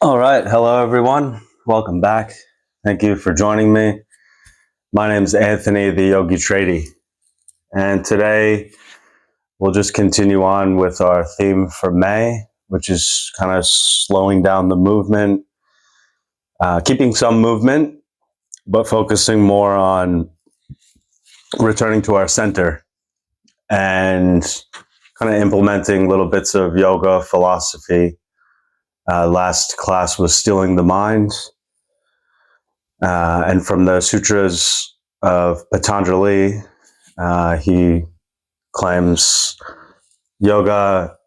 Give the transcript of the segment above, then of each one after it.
All right. Hello, everyone. Welcome back. Thank you for joining me. My name is Anthony, the YogiTradie. And today we'll just continue on with our theme for May, which is kind of slowing down the movement, keeping some movement, but focusing more on returning to our center and kind of implementing little bits of yoga philosophy. Last class was Stilling the Mind. And from the sutras of Patanjali, he claims yoga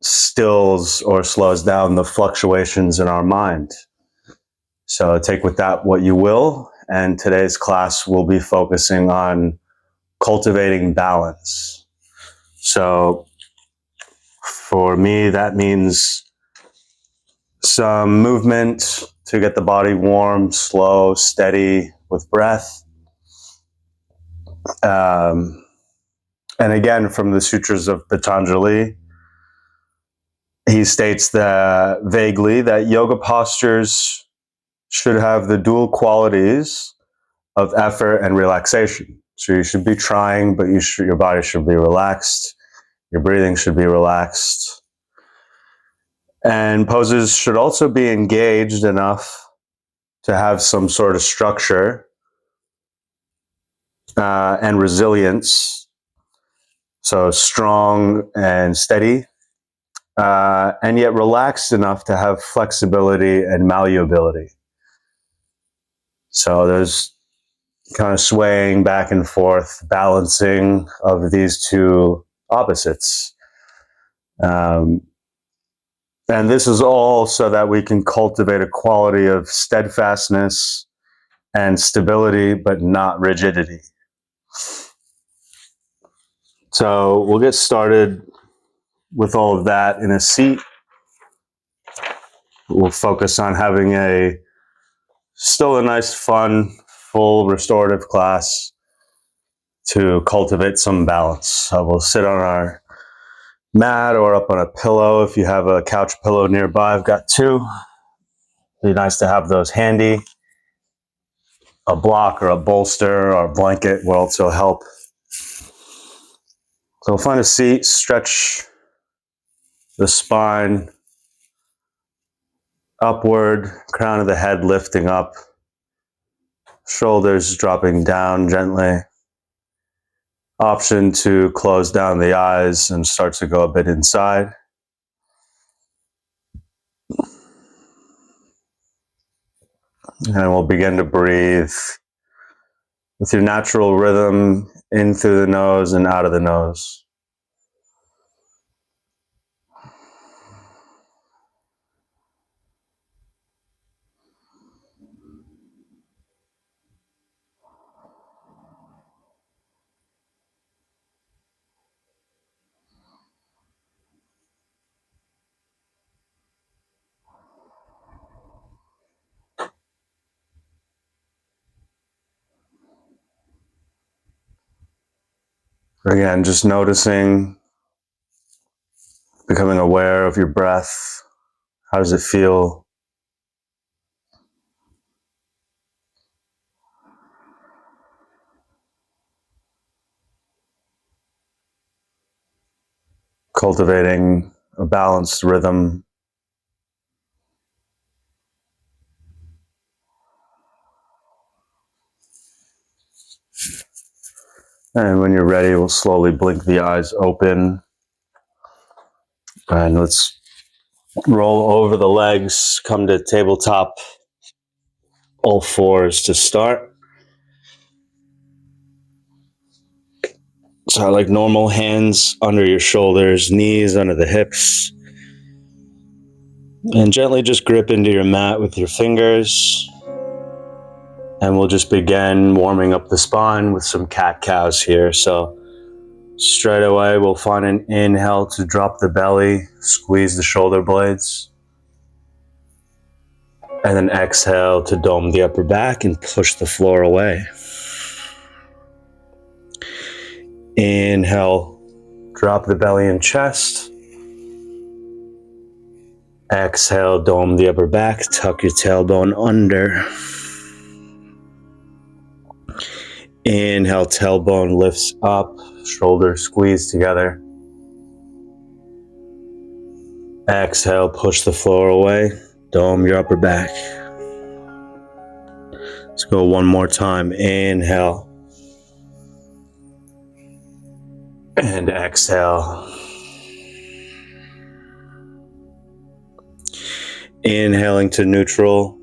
stills or slows down the fluctuations in our mind. So take with that what you will. And today's class will be focusing on cultivating balance. So for me, that means some movement to get the body warm, slow, steady with breath. And again, from the sutras of Patanjali, he states that vaguely that yoga postures should have the dual qualities of effort and relaxation. So you should be trying, but your body should be relaxed. Your breathing should be relaxed. And poses should also be engaged enough to have some sort of structure and resilience. So strong and steady, and yet relaxed enough to have flexibility and malleability. So there's kind of swaying back and forth, balancing of these two opposites. And this is all so that we can cultivate a quality of steadfastness and stability, but not rigidity. So we'll get started with all of that in a seat. We'll focus on having still a nice, fun, full restorative class to cultivate some balance. So we'll sit on our mat or up on a pillow. If you have a couch pillow nearby, I've got two. It'd be nice to have those handy. A block or a bolster or a blanket will also help. So find a seat, stretch the spine upward, crown of the head lifting up, shoulders dropping down gently. Option to close down the eyes and start to go a bit inside. And we'll begin to breathe with your natural rhythm in through the nose and out of the nose. Again, just noticing, becoming aware of your breath. How does it feel? Cultivating a balanced rhythm. And when you're ready, we'll slowly blink the eyes open. And let's roll over the legs, come to tabletop, all fours to start. So like normal, hands under your shoulders, knees under the hips. And gently just grip into your mat with your fingers. And we'll just begin warming up the spine with some cat-cows here. So straight away, we'll find an inhale to drop the belly, squeeze the shoulder blades. And then exhale to dome the upper back and push the floor away. Inhale, drop the belly and chest. Exhale, dome the upper back, tuck your tailbone under. Inhale, tailbone lifts up, shoulders squeeze together. Exhale, push the floor away, dome your upper back. Let's go one more time. Inhale. And exhale. Inhaling to neutral.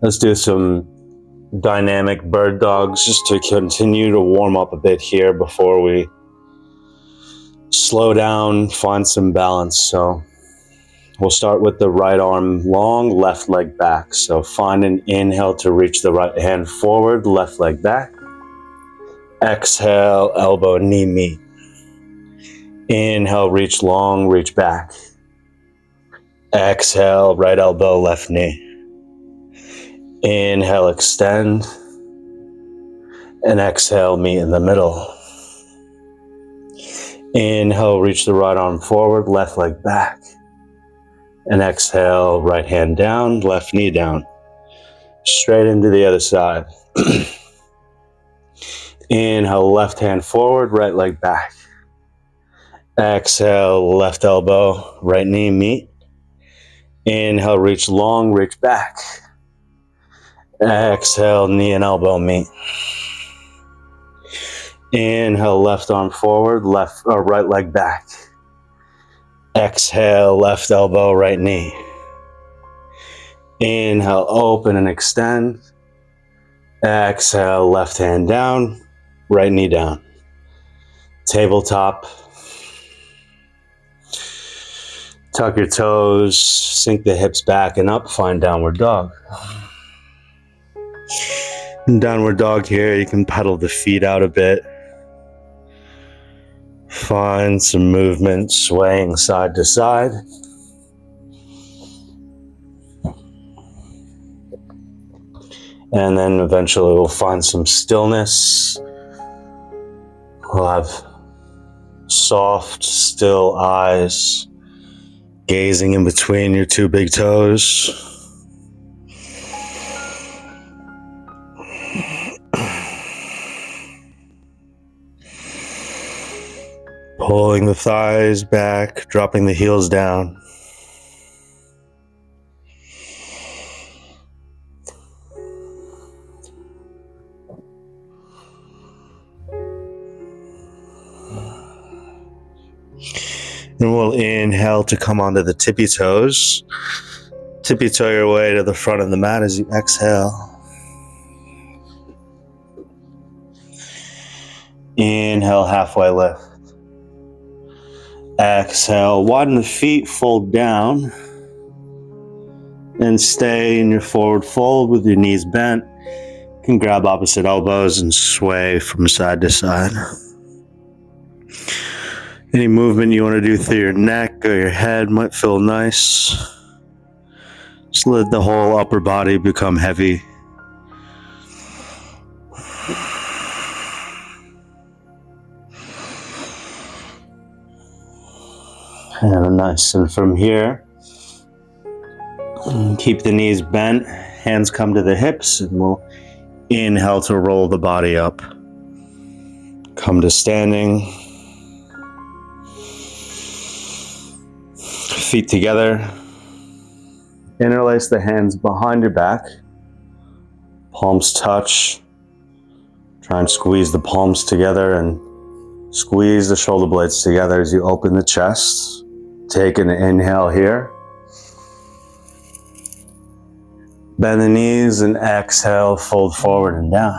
Let's do some dynamic bird dogs just to continue to warm up a bit here before we slow down, find some balance. So we'll start with the right arm long, left leg back. So find an inhale to reach the right hand forward, left leg back. Exhale, elbow, knee meet. Inhale, reach long, reach back. Exhale, right elbow, left knee. Inhale, extend. And exhale, meet in the middle. Inhale, reach the right arm forward, left leg back. And exhale, right hand down, left knee down. Straight into the other side. Inhale, left hand forward, right leg back. Exhale, left elbow, right knee meet. Inhale, reach long, reach back. Exhale, knee and elbow meet. Inhale, left arm forward, left or right leg back. Exhale, left elbow, right knee. Inhale, open and extend. Exhale, left hand down, right knee down. Tabletop. Tuck your toes, sink the hips back and up, find downward dog. In downward dog here, you can pedal the feet out a bit. Find some movement, swaying side to side. And then eventually we'll find some stillness. We'll have soft, still eyes, gazing in between your two big toes. Pulling the thighs back, dropping the heels down. And we'll inhale to come onto the tippy toes. Tippy toe your way to the front of the mat as you exhale. Inhale, halfway lift. Exhale, widen the feet, fold down. And stay in your forward fold with your knees bent. You can grab opposite elbows and sway from side to side. Any movement you want to do through your neck or your head might feel nice. Just let the whole upper body become heavy. And nice. And from here, keep the knees bent, hands come to the hips, and we'll inhale to roll the body up. Come to standing. Feet together. Interlace the hands behind your back. Palms touch. Try and squeeze the palms together and squeeze the shoulder blades together as you open the chest. Take an inhale here. Bend the knees and exhale, fold forward and down.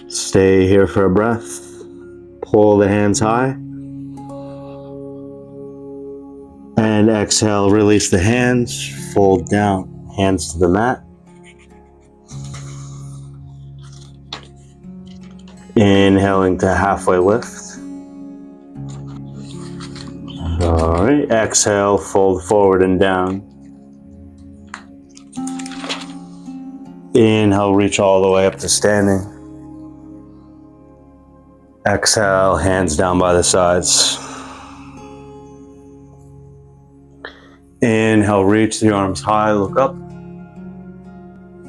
Stay here for a breath. Pull the hands high. And exhale, release the hands, fold down, hands to the mat. Inhaling to halfway lift. All right, exhale, fold forward and down. Inhale, reach all the way up to standing. Exhale, hands down by the sides. Inhale, reach the arms high, look up.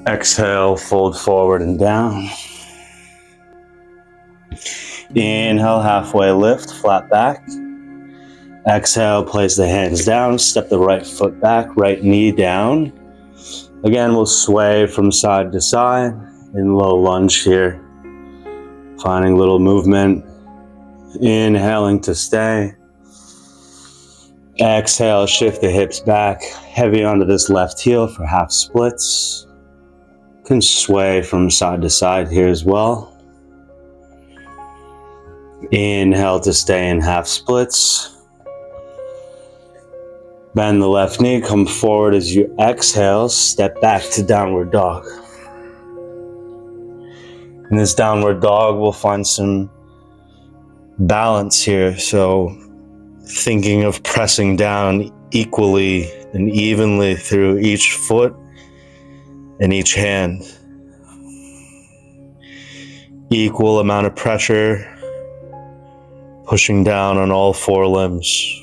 Exhale, fold forward and down. Inhale, halfway lift, flat back. Exhale, place the hands down, step the right foot back, right knee down. Again, we'll sway from side to side in low lunge here. Finding a little movement. Inhaling to stay. Exhale, shift the hips back, heavy onto this left heel for half splits. You can sway from side to side here as well. Inhale to stay in half splits. Bend the left knee, come forward as you exhale, step back to downward dog. In this downward dog, we'll find some balance here. So thinking of pressing down equally and evenly through each foot and each hand. Equal amount of pressure, pushing down on all four limbs.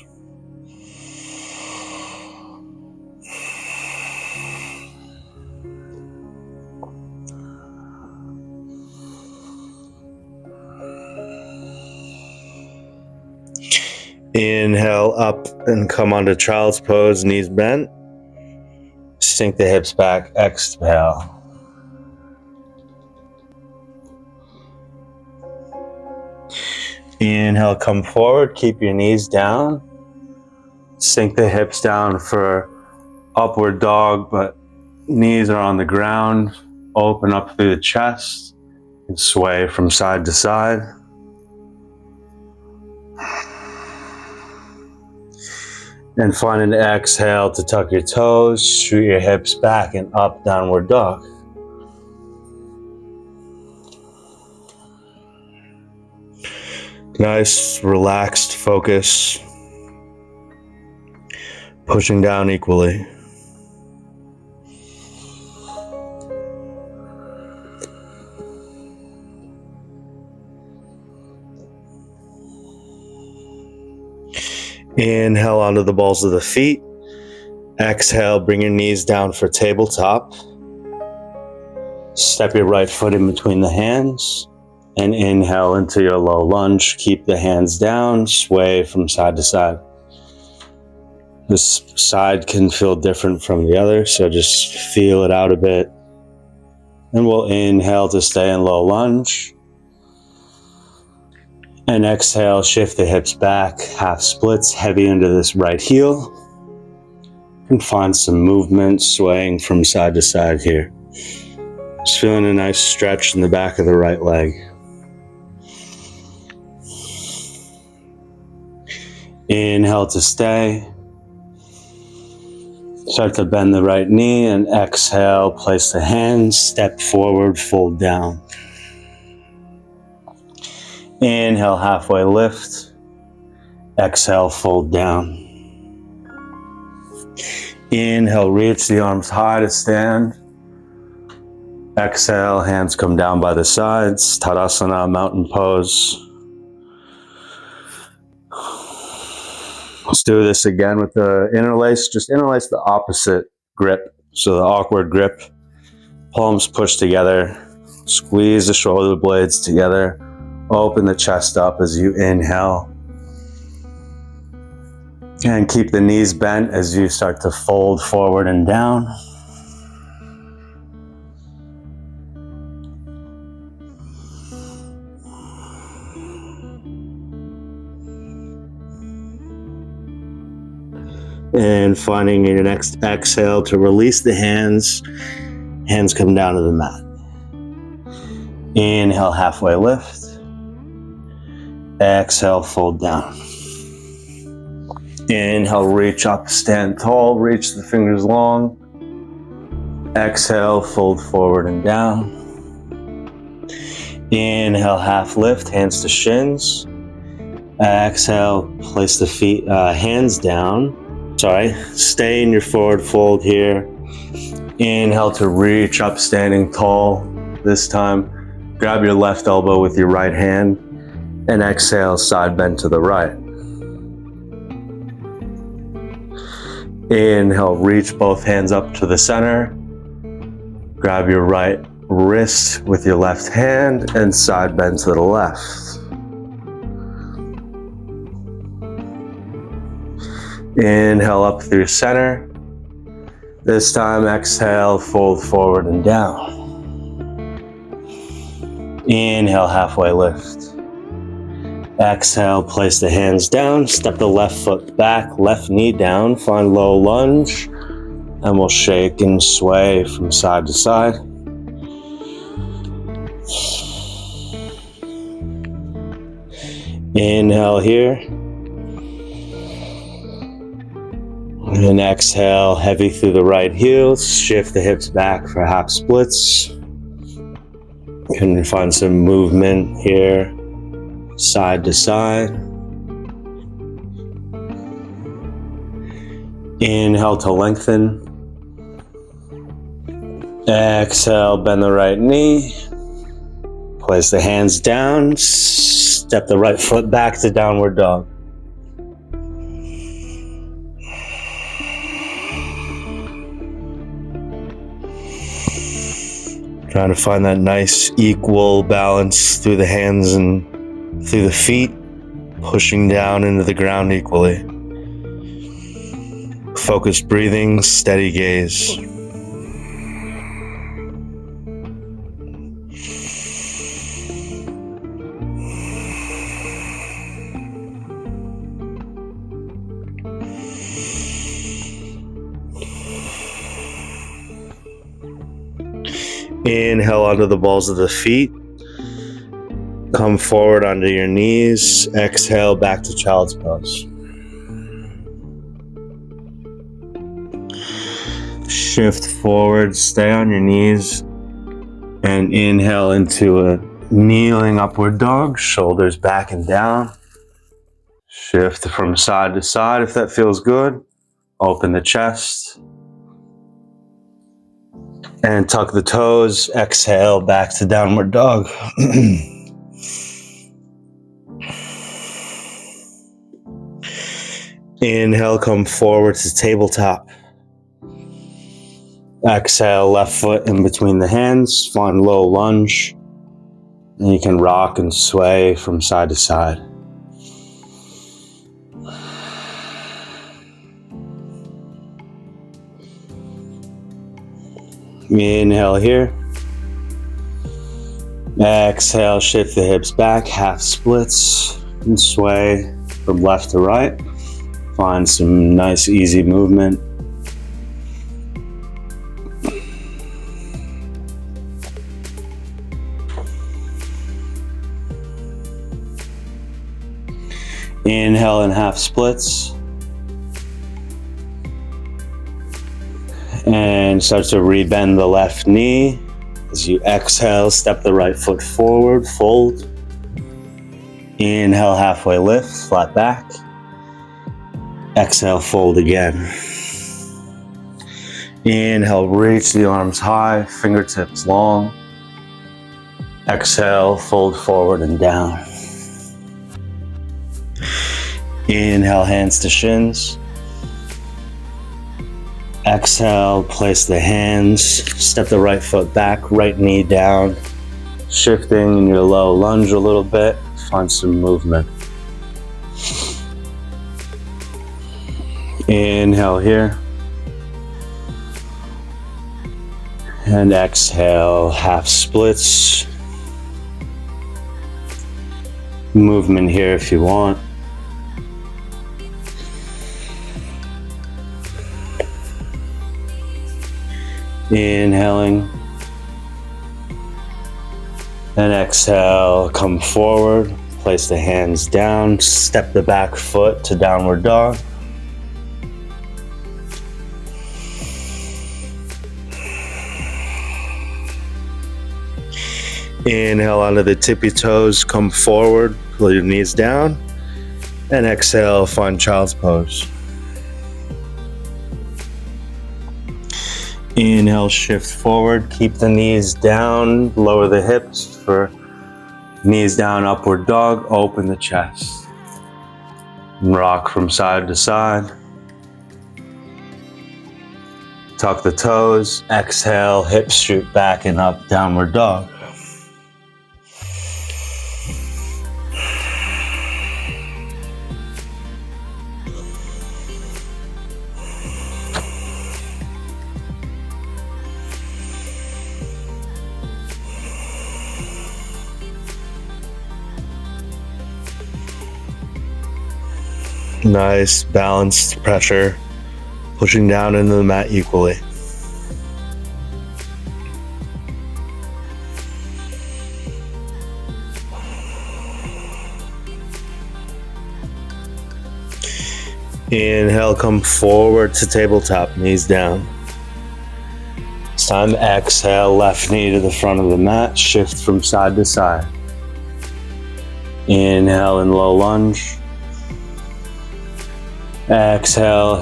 Inhale up and come onto child's pose, knees bent. Sink the hips back, exhale. Inhale, come forward, keep your knees down. Sink the hips down for upward dog, but knees are on the ground. Open up through the chest and sway from side to side. And find an exhale to tuck your toes, shoot your hips back and up, downward dog. Nice, relaxed focus. Pushing down equally. Inhale onto the balls of the feet. Exhale, bring your knees down for tabletop. Step your right foot in between the hands. And inhale into your low lunge. Keep the hands down, sway from side to side. This side can feel different from the other, so just feel it out a bit. And we'll inhale to stay in low lunge. And exhale, shift the hips back, half splits, heavy into this right heel. And find some movement, swaying from side to side here. Just feeling a nice stretch in the back of the right leg. Inhale to stay. Start to bend the right knee and exhale, place the hands, step forward, fold down. Inhale, halfway lift. Exhale, fold down. Inhale, reach the arms high to stand. Exhale, hands come down by the sides. Tadasana, mountain pose. Let's do this again with the interlace. Just interlace the opposite grip. So the awkward grip. Palms push together. Squeeze the shoulder blades together. Open the chest up as you inhale. And keep the knees bent as you start to fold forward and down. And finding your next exhale to release the hands. Hands come down to the mat. Inhale, halfway lift. Exhale, fold down. Inhale, reach up, stand tall, reach the fingers long. Exhale, fold forward and down. Inhale, half lift, hands to shins. Exhale, place the feet, hands down. Stay in your forward fold here. Inhale to reach up, standing tall. This time, grab your left elbow with your right hand And exhale, side bend to the right. Inhale, reach both hands up to the center. Grab your right wrist with your left hand and side bend to the left. Inhale up through center. This time, exhale, fold forward and down. Inhale, halfway lift. Exhale, place the hands down, step the left foot back, left knee down, find low lunge, and we'll shake and sway from side to side. Inhale here. And exhale, heavy through the right heels, shift the hips back for half splits. You can find some movement here, side to side. Inhale to lengthen. Exhale, bend the right knee. Place the hands down. Step the right foot back to downward dog. Trying to find that nice equal balance through the hands and through the feet, pushing down into the ground equally. Focused breathing, steady gaze. Inhale onto the balls of the feet. Come forward onto your knees. Exhale back to child's pose. Shift forward, stay on your knees, and inhale into a kneeling upward dog, shoulders back and down. Shift from side to side if that feels good. Open the chest. And tuck the toes. Exhale back to downward dog. Inhale, come forward to tabletop. Exhale, left foot in between the hands. Find low lunge. And you can rock and sway from side to side. Inhale here. Exhale, shift the hips back, half splits, and sway from left to right. Find some nice, easy movement. Inhale in half splits. And start to rebend the left knee. As you exhale, step the right foot forward, fold. Inhale, halfway lift, flat back. Exhale, fold again. Inhale, reach the arms high, fingertips long. Exhale, fold forward and down. Inhale, hands to shins. Exhale, place the hands, step the right foot back, right knee down, shifting in your low lunge a little bit, find some movement. Inhale here. And exhale, half splits. Movement here if you want. Inhaling and exhale, come forward, place the hands down, step the back foot to downward dog. Inhale onto the tippy toes, come forward, pull your knees down, and exhale, find child's pose. Inhale, shift forward, keep the knees down, lower the hips for Knees down, upward dog, open the chest. Rock from side to side. Tuck the toes. Exhale, hips shoot back and up, downward dog. Nice, balanced pressure, pushing down into the mat equally. Inhale, come forward to tabletop, knees down. It's time to exhale, left knee to the front of the mat, shift from side to side. Inhale in low lunge. Exhale,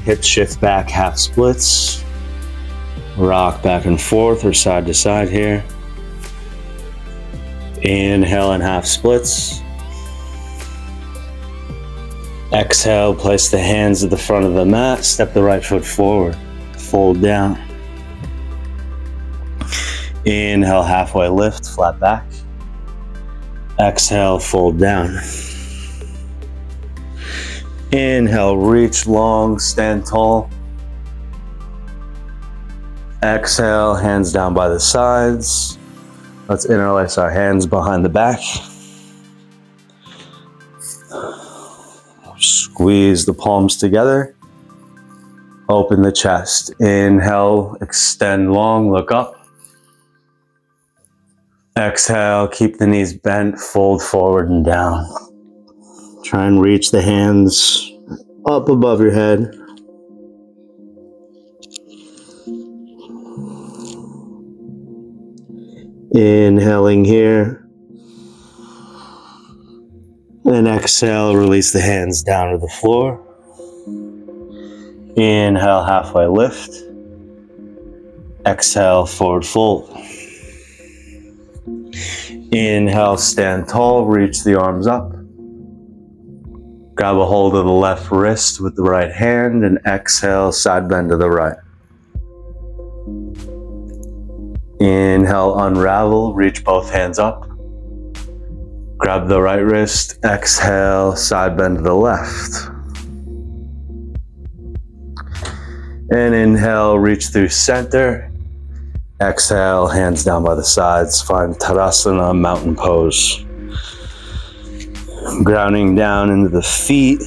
hips shift back, half splits. Rock back and forth or side to side here. Inhale and half splits. Exhale, place the hands at the front of the mat, step the right foot forward, fold down. Inhale, halfway lift, flat back. Exhale, fold down. Inhale, reach long, stand tall. Exhale, hands down by the sides. Let's interlace our hands behind the back. Squeeze the palms together. Open the chest. Inhale, extend long, look up. Exhale, keep the knees bent, fold forward and down. Try and reach the hands up above your head. Inhaling here. And exhale, release the hands down to the floor. Inhale, halfway lift. Exhale, forward fold. Inhale, stand tall, reach the arms up. Grab a hold of the left wrist with the right hand and exhale, side bend to the right. Inhale, unravel, reach both hands up. Grab the right wrist, exhale, side bend to the left. And inhale, reach through center. Exhale, hands down by the sides. Find Tadasana, mountain pose. Grounding down into the feet.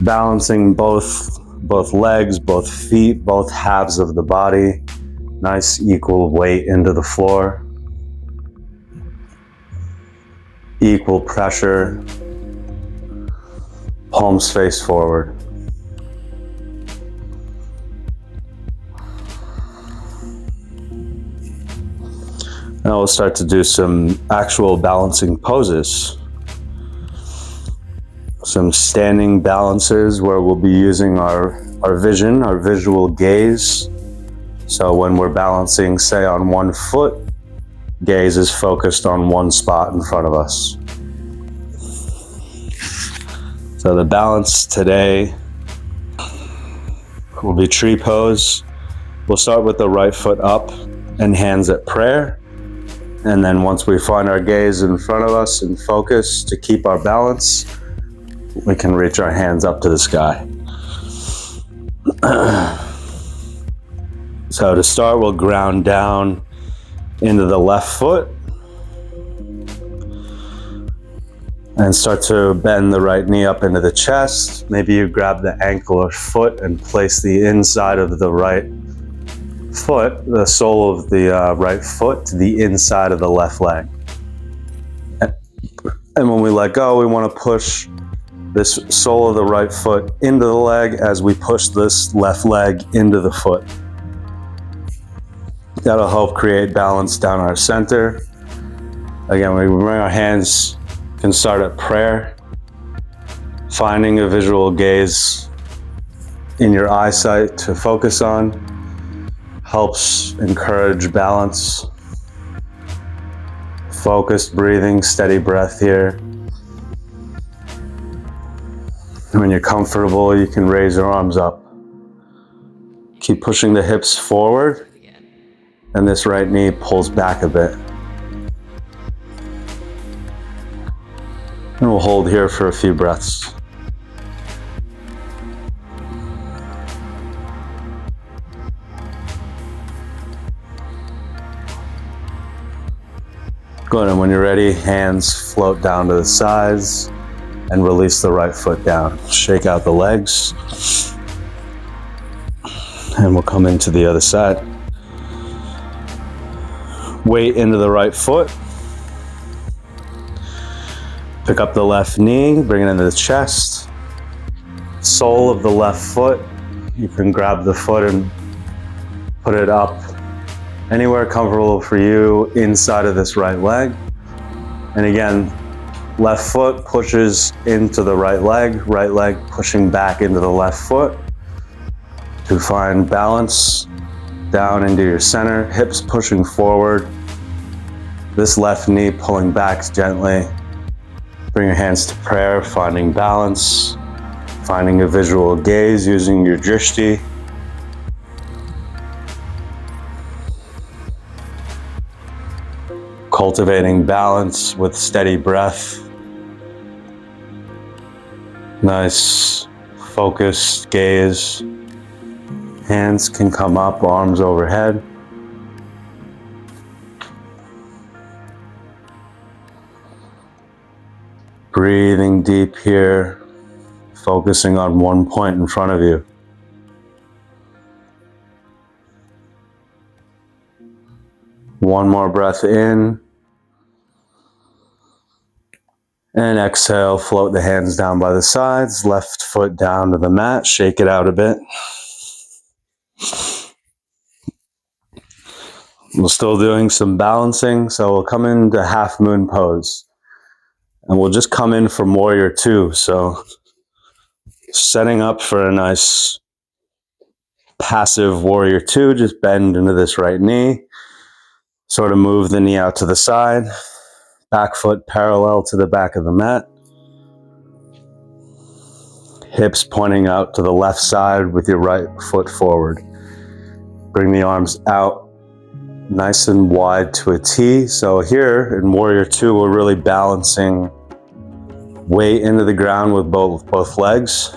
Balancing both legs, both feet, both halves of the body. Nice equal weight into the floor. Equal pressure. Palms face forward. Now we'll start to do some actual balancing poses. Some standing balances where we'll be using our vision, our visual gaze. So when we're balancing, say, on one foot, gaze is focused on one spot in front of us. So the balance today will be tree pose. We'll start with the right foot up and hands at prayer. And then once we find our gaze in front of us and focus to keep our balance, we can reach our hands up to the sky. So to start, we'll ground down into the left foot and start to bend the right knee up into the chest. Maybe you grab the ankle or foot and place the inside of the right foot, the sole of the right foot, to the inside of the left leg. And when we let go, we want to push this sole of the right foot into the leg as we push this left leg into the foot. That'll help create balance down our center. Again, we bring our hands, can start at prayer, finding a visual gaze in your eyesight to focus on. Helps encourage balance. Focused breathing, steady breath here. When you're comfortable, you can raise your arms up. Keep pushing the hips forward, and this right knee pulls back a bit. And we'll hold here for a few breaths. Good, and when you're ready, hands float down to the sides and release the right foot down. Shake out the legs. And we'll come into the other side. Weight into the right foot. Pick up the left knee, bring it into the chest. Sole of the left foot. You can grab the foot and put it up anywhere comfortable for you inside of this right leg. And again, left foot pushes into the right leg pushing back into the left foot to find balance down into your center, hips pushing forward, this left knee pulling back gently. Bring your hands to prayer, finding balance, finding a visual gaze using your drishti. Cultivating balance with steady breath. Nice focused gaze. Hands can come up, arms overhead. Breathing deep here, focusing on one point in front of you. One more breath in. And exhale, float the hands down by the sides, left foot down to the mat, shake it out a bit. We're still doing some balancing, so we'll come into half moon pose. And we'll just come in from warrior two. So setting up for a nice passive warrior two, just bend into this right knee. Sort of move the knee out to the side. Back foot parallel to the back of the mat. Hips pointing out to the left side with your right foot forward. Bring the arms out nice and wide to a T. So here in warrior two, we're really balancing weight into the ground with both legs.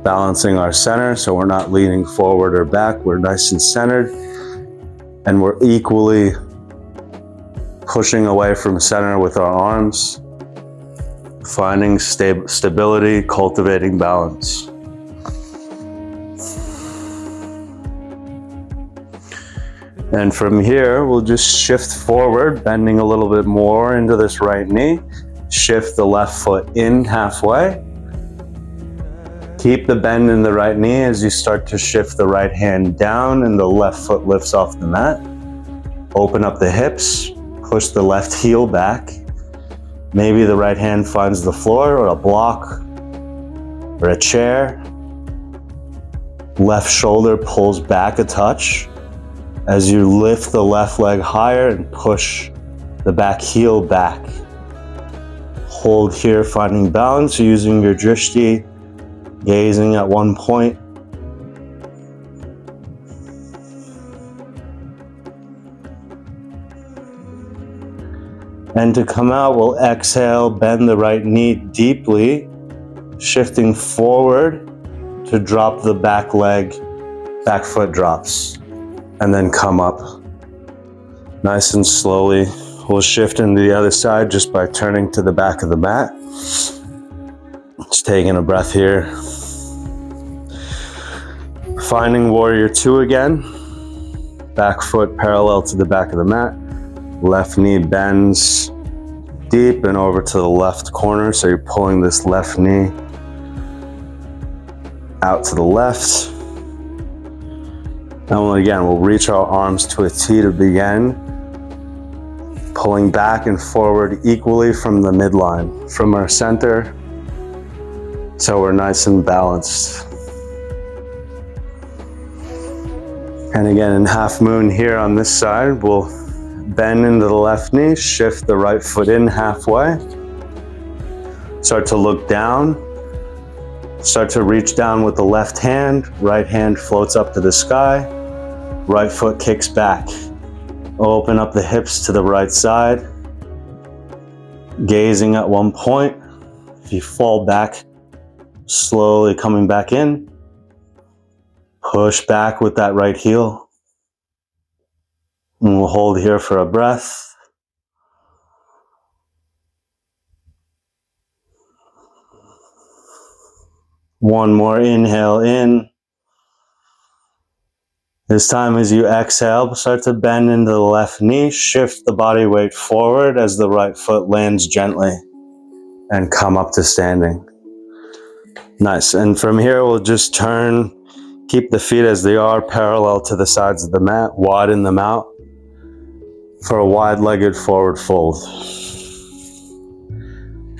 Balancing our center so we're not leaning forward or back. We're nice and centered. And we're equally pushing away from center with our arms, finding stability, cultivating balance. And from here, we'll just shift forward, bending a little bit more into this right knee. Shift the left foot in halfway. Keep the bend in the right knee as you start to shift the right hand down and the left foot lifts off the mat. Open up the hips. Push the left heel back. Maybe the right hand finds the floor or a block or a chair. Left shoulder pulls back a touch as you lift the left leg higher and push the back heel back. Hold here, finding balance using your drishti, gazing at one point. And to come out, we'll exhale, bend the right knee deeply, shifting forward to drop the back leg, back foot drops, and then come up. Nice and slowly, we'll shift into the other side just by turning to the back of the mat. Just taking a breath here. Finding warrior two again. Back foot parallel to the back of the mat. Left knee bends deep and over to the left corner. So you're pulling this left knee out to the left. And again, we'll reach our arms to a T to begin. Pulling back and forward equally from the midline, from our center. So we're nice and balanced. And again, in half moon here on this side, we'll bend into the left knee, shift the right foot in halfway. Start to look down. Start to reach down with the left hand. Right hand floats up to the sky. Right foot kicks back. Open up the hips to the right side. Gazing at one point. If you fall back, slowly coming back in. Push back with that right heel. And we'll hold here for a breath. One more inhale in. This time as you exhale, start to bend into the left knee, shift the body weight forward as the right foot lands gently and come up to standing. Nice, and from here we'll just turn, keep the feet as they are parallel to the sides of the mat, widen them out for a wide-legged forward fold.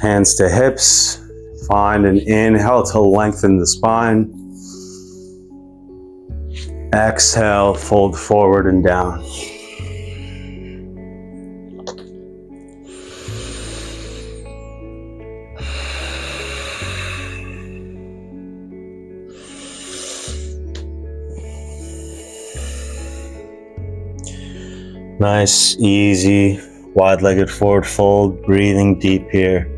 Hands to hips, find an inhale to lengthen the spine. Exhale, fold forward and down. Nice, easy, wide-legged forward fold, breathing deep here.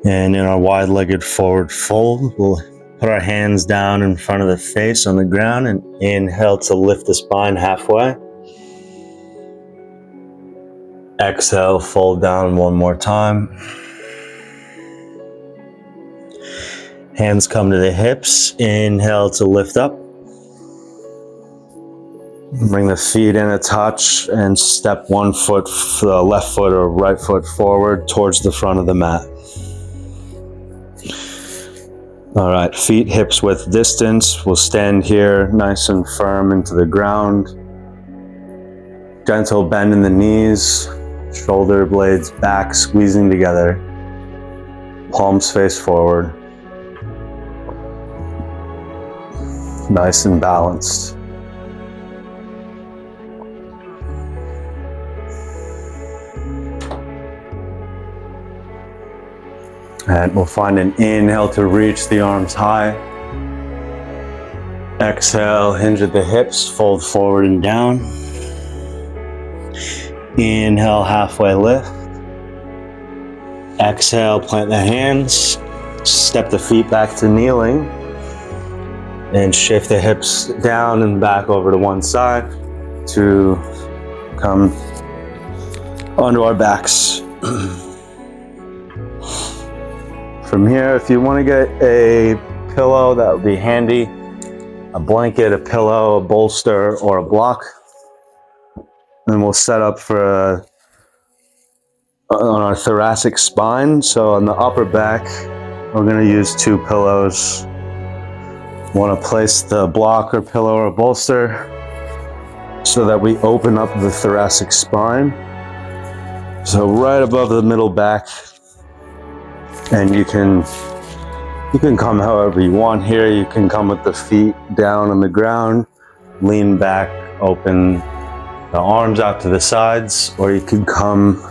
And in our wide-legged forward fold, we'll put our hands down in front of the face on the ground and inhale to lift the spine halfway. Exhale, fold down one more time. Hands come to the hips. Inhale to lift up. Bring the feet in a touch and step one foot, left foot or right foot forward towards the front of the mat. All right, feet hips width distance. We'll stand here nice and firm into the ground. Gentle bend in the knees, shoulder blades back, squeezing together. Palms face forward. Nice and balanced. And we'll find an inhale to reach the arms high. Exhale, hinge at the hips, fold forward and down. Inhale, halfway lift. Exhale, plant the hands. Step the feet back to kneeling. And shift the hips down and back over to one side to come onto our backs. From here, if you want to get a pillow, that would be handy. A blanket, a pillow, a bolster, or a block. And we'll set up for on our thoracic spine. So on the upper back, we're going to use two pillows. Want to place the block or pillow or bolster so that we open up the thoracic spine. So right above the middle back. And you can come however you want here. You can come with the feet down on the ground, lean back, open the arms out to the sides, or you can come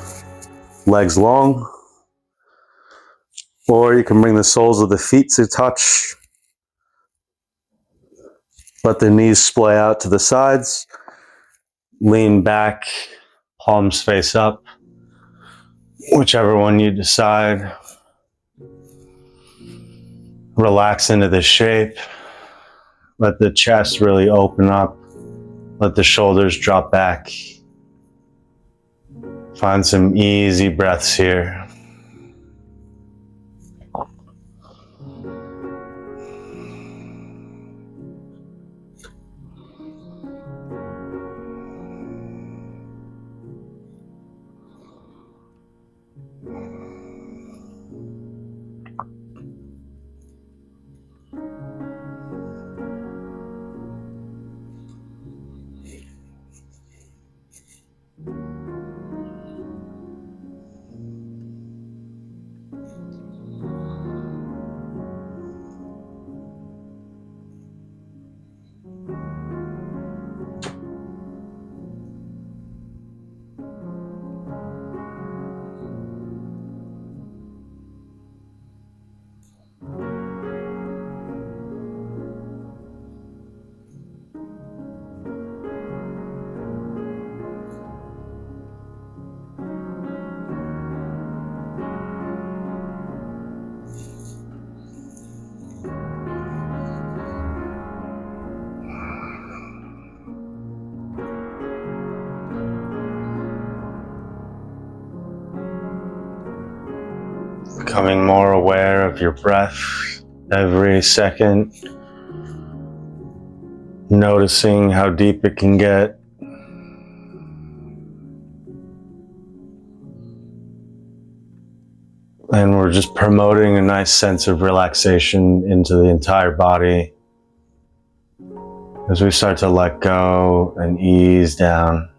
legs long, or you can bring the soles of the feet to touch. Let the knees splay out to the sides, lean back, palms face up, whichever one you decide. Relax into the shape. Let the chest really open up. Let the shoulders drop back. Find some easy breaths here. Becoming more aware of your breath every second, noticing how deep it can get. And we're just promoting a nice sense of relaxation into the entire body as we start to let go and ease down.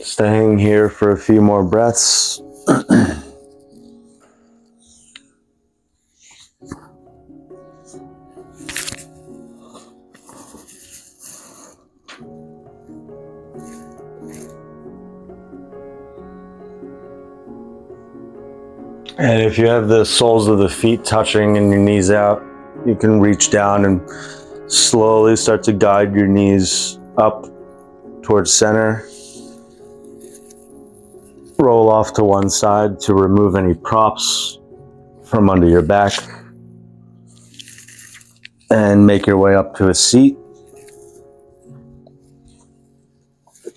Staying here for a few more breaths. And if you have the soles of the feet touching and your knees out, you can reach down and slowly start to guide your knees up towards center. Roll off to one side to remove any props from under your back. And make your way up to a seat.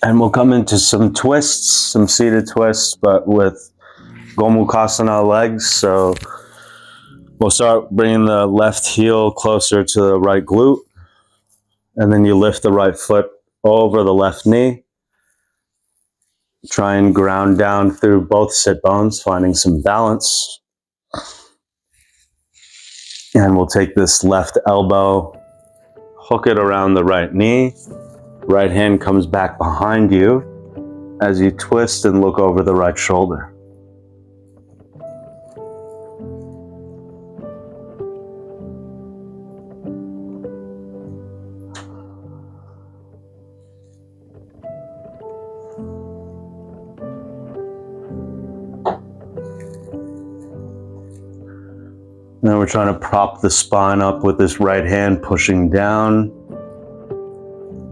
And we'll come into some twists, some seated twists, but with Gomukhasana legs. So we'll start bringing the left heel closer to the right glute. And then you lift the right foot over the left knee. Try and ground down through both sit bones, finding some balance. And we'll take this left elbow, hook it around the right knee. Right hand comes back behind you as you twist and look over the right shoulder. Now we're trying to prop the spine up with this right hand pushing down.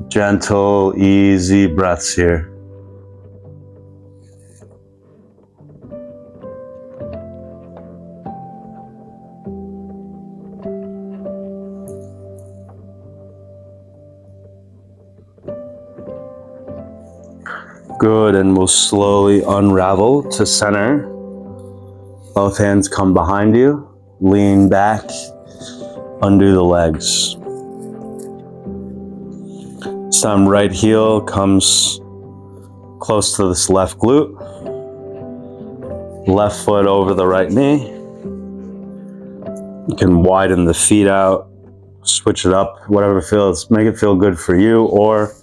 Gentle, easy breaths here. Good, and we'll slowly unravel to center. Both hands come behind you. Lean back, undo the legs. This time right heel comes close to this left glute. Left foot over the right knee. You can widen the feet out, switch it up, whatever feels, make it feel good for you, or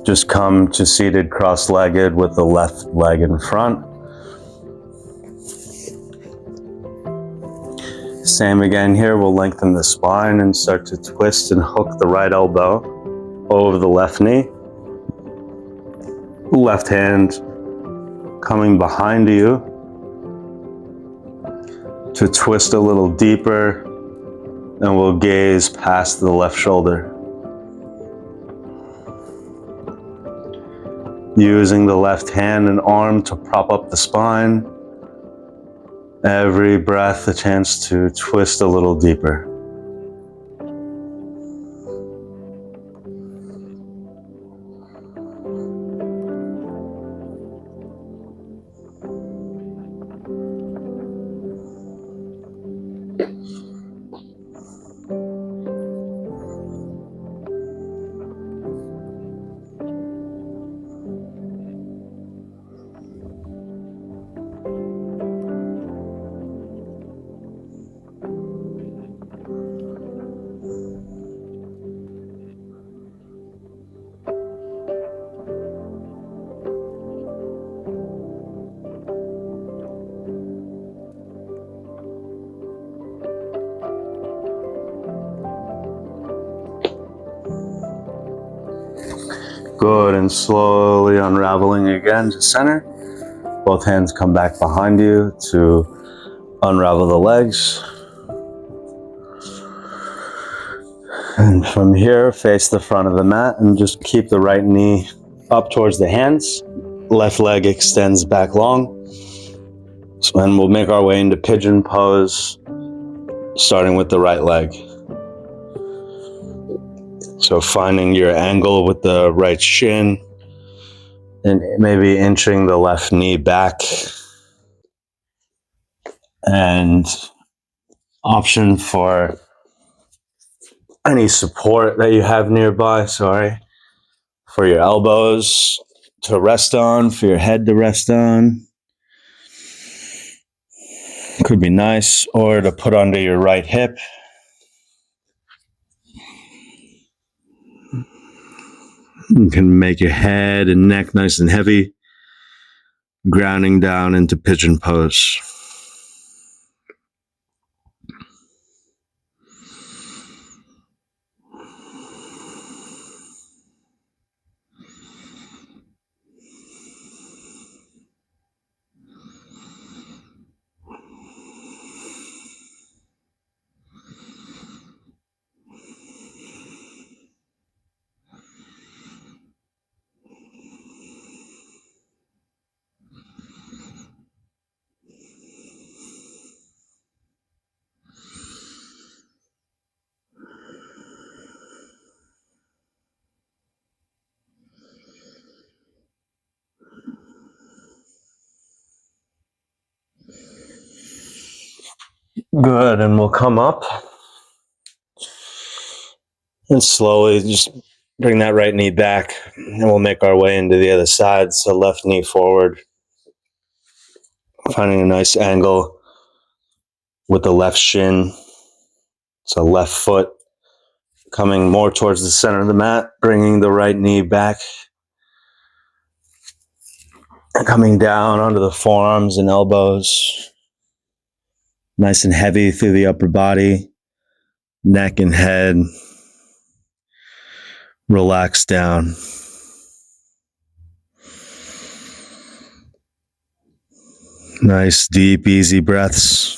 just come to seated cross-legged with the left leg in front. Same again here, we'll lengthen the spine and start to twist and hook the right elbow over the left knee. Left hand coming behind you to twist a little deeper, and we'll gaze past the left shoulder. Using the left hand and arm to prop up the spine. Every breath a chance to twist a little deeper. Good, and slowly unraveling again to center. Both hands come back behind you to unravel the legs. And from here, face the front of the mat and just keep the right knee up towards the hands. Left leg extends back long. So then we'll make our way into pigeon pose, starting with the right leg. So finding your angle with the right shin and maybe inching the left knee back. And option for any support that you have nearby, for your elbows to rest on, for your head to rest on. Could be nice, or to put under your right hip. You can make your head and neck nice and heavy, grounding down into pigeon pose. Good, and we'll come up and slowly just bring that right knee back, and we'll make our way into the other side. So left knee forward, finding a nice angle with the left shin. So left foot coming more towards the center of the mat, bringing the right knee back and coming down onto the forearms and elbows. Nice and heavy through the upper body, neck and head. Relax down. Nice, deep, easy breaths.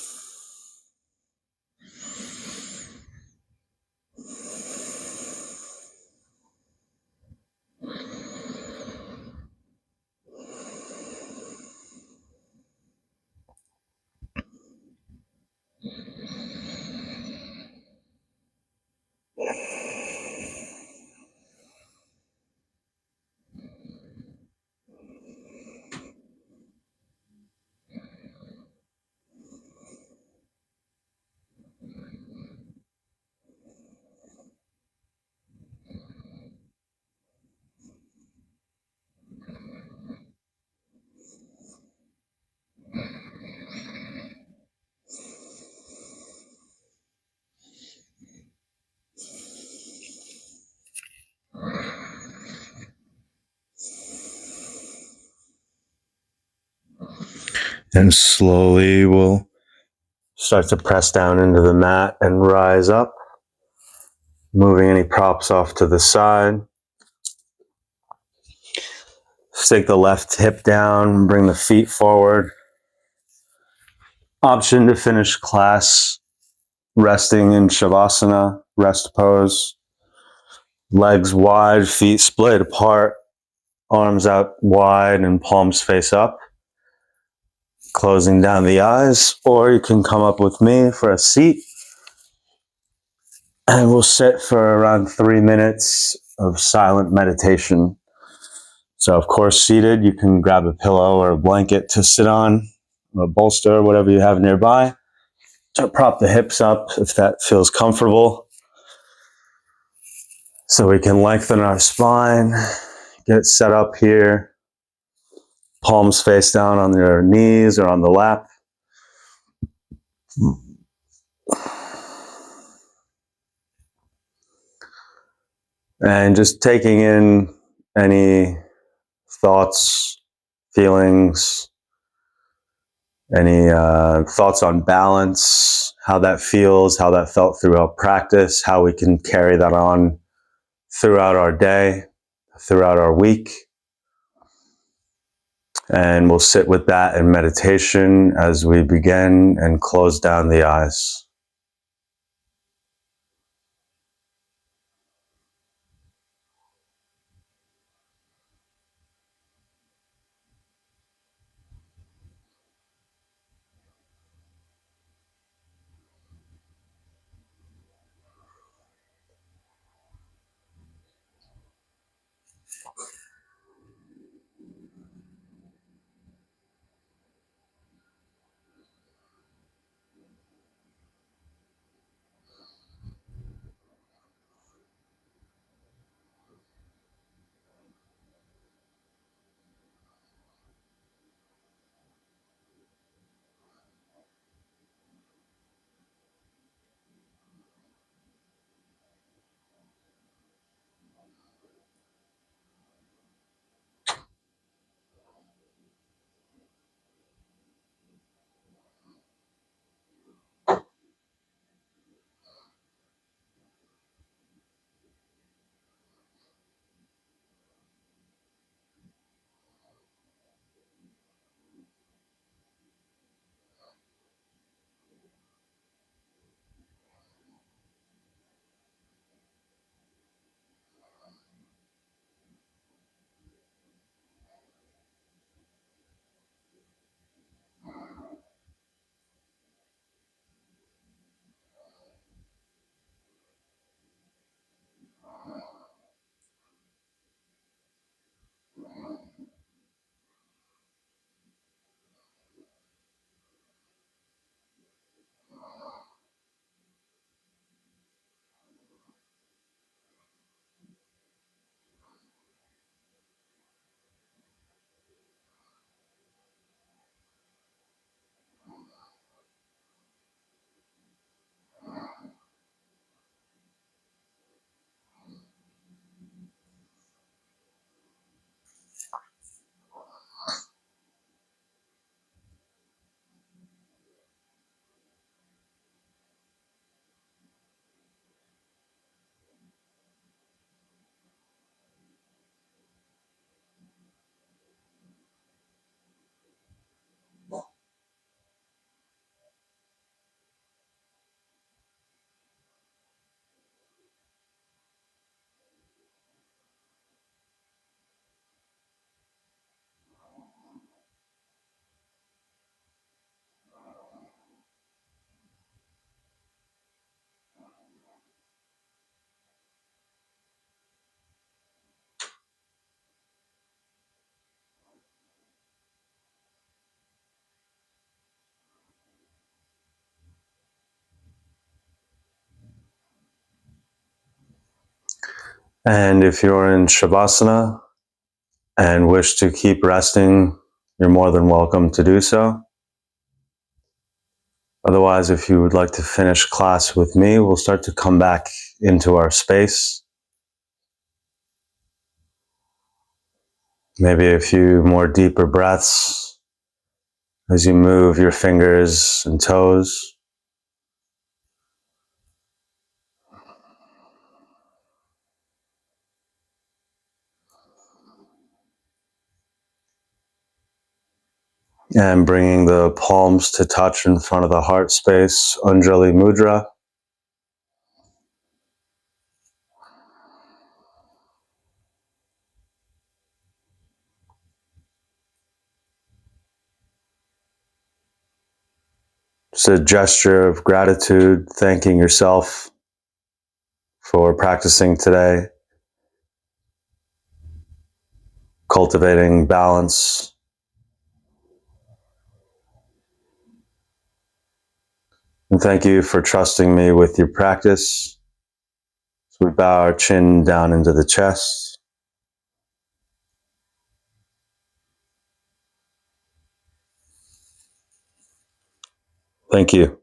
And slowly we'll start to press down into the mat and rise up, moving any props off to the side. Take the left hip down, bring the feet forward. Option to finish class resting in Shavasana, rest pose. Legs wide, feet split apart, arms out wide and palms face up. Closing down the eyes, or you can come up with me for a seat. And we'll sit for around 3 minutes of silent meditation. So of course, seated, you can grab a pillow or a blanket to sit on, or a bolster, whatever you have nearby. To prop the hips up if that feels comfortable. So we can lengthen our spine, get set up here. Palms face down on your knees or on the lap. And just taking in any thoughts, feelings, any thoughts on balance, how that feels, how that felt throughout practice, how we can carry that on throughout our day, throughout our week. And we'll sit with that in meditation as we begin and close down the eyes. And if you're in Shavasana and wish to keep resting, you're more than welcome to do so. Otherwise, if you would like to finish class with me, we'll start to come back into our space. Maybe a few more deeper breaths as you move your fingers and toes. And bringing the palms to touch in front of the heart space, Anjali Mudra. It's a gesture of gratitude, thanking yourself for practicing today, cultivating balance. And thank you for trusting me with your practice. So we bow our chin down into the chest. Thank you.